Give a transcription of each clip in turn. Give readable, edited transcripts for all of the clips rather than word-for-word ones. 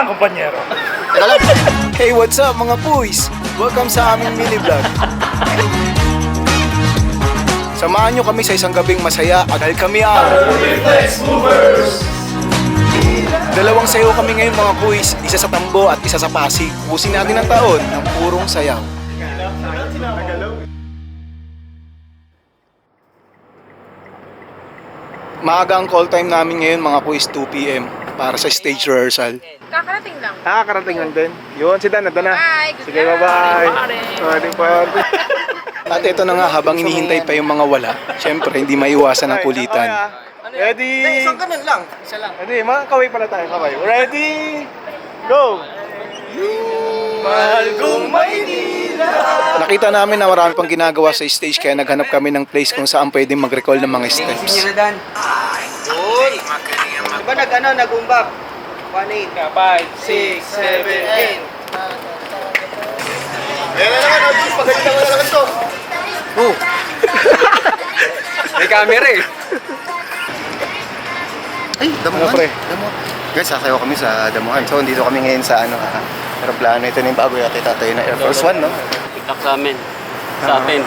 lang, kumpanyero. Teka lang. Hey, what's up mga boys? Welcome sa aming mini vlog. Samahan nyo kami sa isang gabing masaya dahil kami ang Reflex Movers! dalawang sayo kami ngayon mga boys, isa sa Tambo at isa sa Pasig. Ubusin natin ang taon ng purong sayaw. Maaga ang call time namin ngayon mga boys, 2 PM para sa stage rehearsal. Kakarating lang. Karating lang din. Yun, si Dan, nandun na. Bye! Good Sige, luck. bye-bye. Pare. Pare. At ito na nga, habang hinihintay pa yung mga wala, syempre hindi maiwasan ang kulitan. Ready? Isang kanan lang. Isa lang. Ready, mga kaway pala tayo, kaway. Ready? Go! Mahal kong Maynila. Nakita namin na marami pang ginagawa sa stage kaya naghanap kami ng place kung saan pwedeng mag-recall ng mga steps. Dan. Good. Diba nag-umbap? 1, 8, 5, 6, 7, 8. Ayan na naman, Audis, pagalitan mo na naman to. Oh. May camera eh. Ay, Ano, pre? Damuhan. Guys, sasayaw kami sa Damuhan. So, dito kami ngayon sa aeroplano. Ito na yung bago yata itatayo na Air Force One, no? Pick sa amin. Sa atin.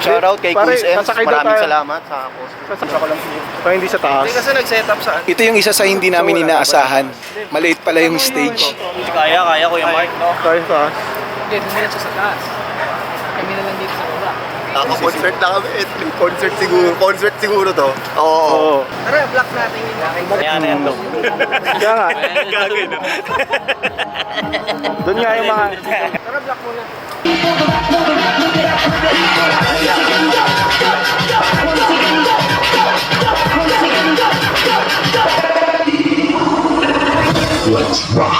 Shoutout kay Pare, Quiz Ems. sasakay daw Maraming tayo. salamat sa post. Sasaksa ko lang. Parang hindi sa taas. Kasi nag-set up saan? Ito yung isa sa hindi namin inaasahan. Maliit pala yung stage. Kaya, Kuya Mark. Tayo sa taas. Hindi, dumiretso sa taas. Kami na lang dito sa baba. Concert na kami. Concert siguro to. Oo. Oo. Tara, block natin yung Kaya na yan, Dok. Kaya nga. Doon nga yung mga... Tara, block muna.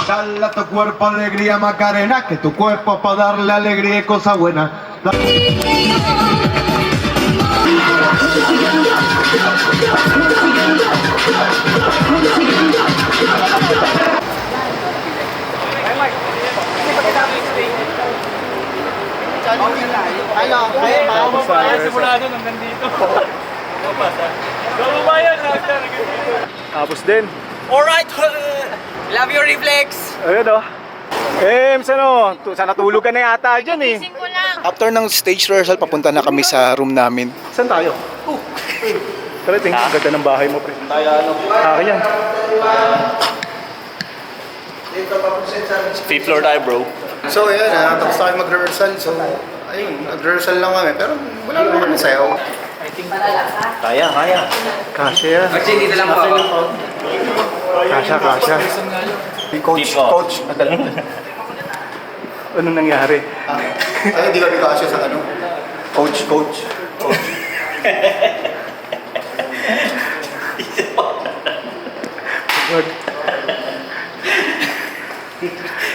Dale a tu cuerpo alegría Macarena, que tu cuerpo para darle alegría y cosa buena. Tapos din. Alright! Love your reflex! Ayun o. Ems, ano? Sana tulog ka na yata dyan eh. Gising ko lang. After ng stage rehearsal, papunta na kami sa room namin. Saan tayo? Tara, tingin ang ganda ng bahay mo, pre. Tayo ano? Akin yan. Fifth floor tayo, bro. So, ayan, tapos tayo mag-rehearsal. So, ayun, nag-rehearsal lang kami. Pero wala naman kami sayaw. Kaya. Kasya yan. Actually, dito lang po ako. Kasya. Coach. Ano nangyari? Ay, hindi kami kasya sa ano. Coach.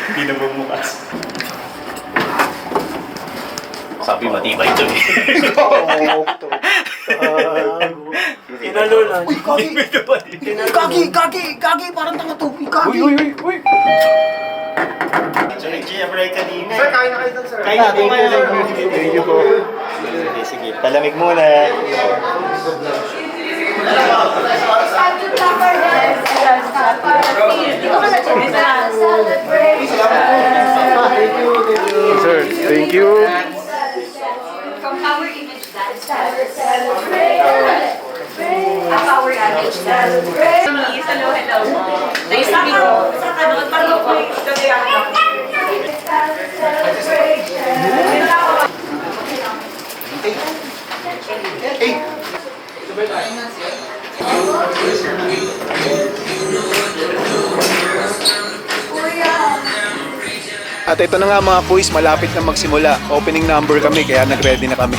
Hindi na bumukas. Sabi matibay ito eh. Inalo lang. Uy, Kagi, parang tanga to. Kagi. Uy. Siyempre kanina. Sir, kain na kayo doon, sir. Kain na po. Thank you po. Sige. Palamig muna. Sir, thank you. From Power Image Dance, celebrate. Power Image Celebrate. Hello. Nice to meet you. Sa kanot, parang ako At ito na nga mga boys, malapit na magsimula. Opening number kami, kaya nag-ready na kami.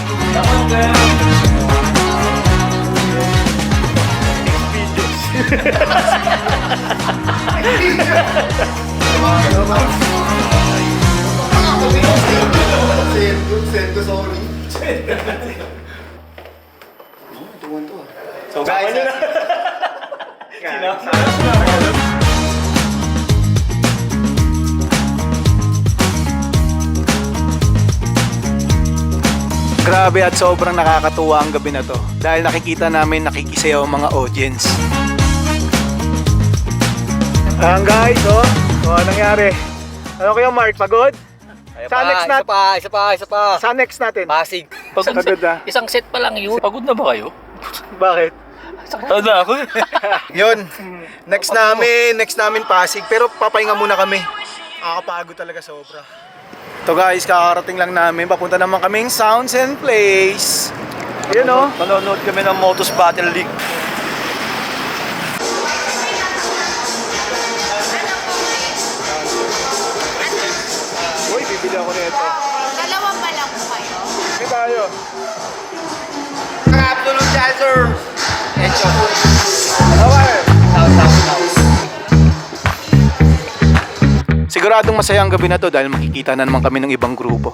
So guys, Grabe at sobrang nakakatuwa ang gabi na to dahil nakikita namin nakikisayaw ang mga audience. Ayan guys, oh. O, anong nangyari? Ano kayo, Mark? Pagod? Sa next natin. Isa pa. Sa next natin. Pasig. Pagod na. Isang set pa lang yun. Pagod na ba kayo? Bakit? Pagod na ako. Yun. Next namin Pasig. Pero papahinga muna kami. Nakakapagod talaga sobra. Ito guys, kakarating lang namin. Papunta naman kaming Sounds and Plays. Yun o. Manonood kami ng Motos Battle League. Uy, bibili ako nito. Dalawang ba lang po kayo? Hindi tayo. Absolute Dazzers! Okay. Siguradong masaya ang gabi na to dahil makikita na naman kami ng ibang grupo.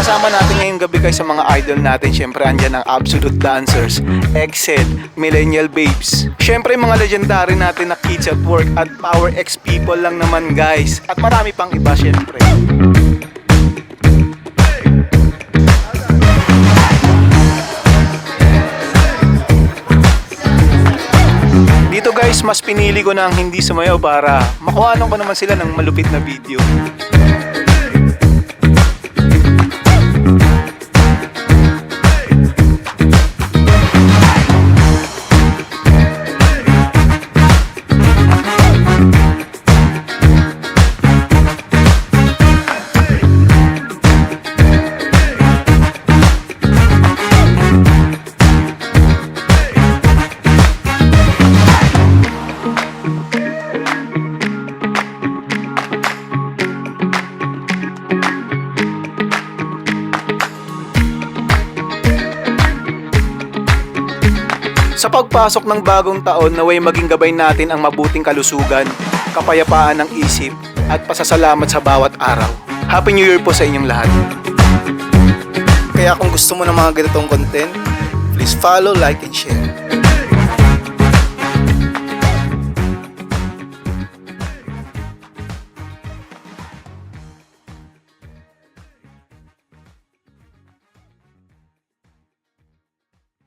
Kasama natin ngayong gabi guys sa mga idol natin. Siyempre andyan ang Absolute Dancers, Exed, Millennial Babes. Siyempre mga legendary natin na Kids at Work at Power X People lang naman guys. At marami pang iba siyempre. Dito guys, mas pinili ko na ang hindi sumayaw para makuhanan ko naman sila ng malupit na video. Sa pagpasok ng bagong taon, naway maging gabay natin ang mabuting kalusugan, kapayapaan ng isip, at pasasalamat sa bawat araw. Happy New Year po sa inyong lahat. Kaya kung gusto mo ng mga ganitong content, please follow, like, and share.